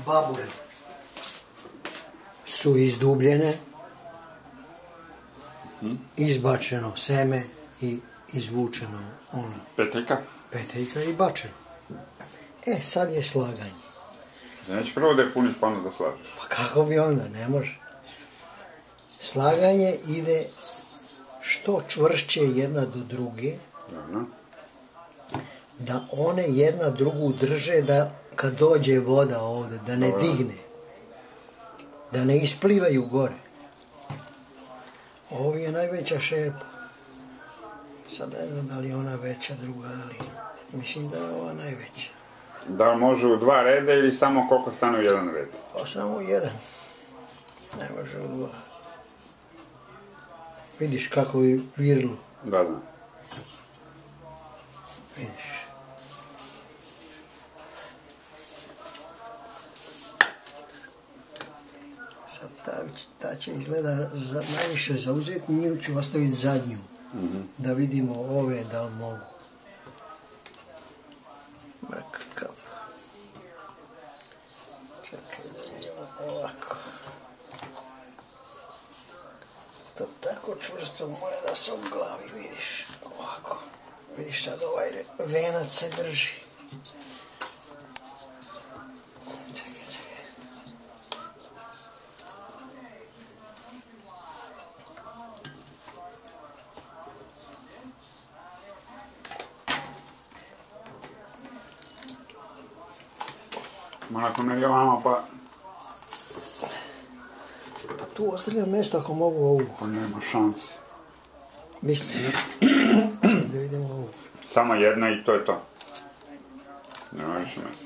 babure su izdubljene, izbačeno seme i izvučeno ono. Peteljka i bačeno. Sad je slaganje. Znači prvo da je puniš pa onda da slažeš. Pa kako bi onda, ne može. Slaganje ide što čvršće jedna do druge, da one jedna drugu drže, da kad dođe voda ovdje, da ne digne, da ne isplivaju gore. Ovo je najveća šerpa. Sad ne znam da li je ona veća, druga, ali mislim da je ova najveća. Da li može u 2 reda ili samo koliko stane u 1 red? Pa samo u 1. Ne može u 2. Vidiš kako je virlo. Da. Vidiš. Sad ta će izgleda najviše zauzeti, nju ću ostaviti zadnju. Da vidimo ove da li mogu. Mrk kap. Čekaj da vidimo ovako. To tako čvrsto mora da se u glavi, vidiš. Ovako. Vidiš sad ovaj venac se drži. Čekaj. Malako ne je ovamo pa... Pa tu ostavljam mjesto ako mogu ovu. Pa nema šanse. Mislim. Da vidimo ovu. Samo jedna i to je to. Nema više mjesta.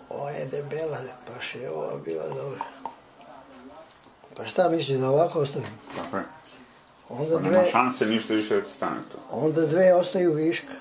Ova je debela, baš je ova bila dobra. Pa šta misliš da ovako ostavim? Tako je. Onda Pa nema šanse ništa više da stane to. Onda 2 ostaju viška.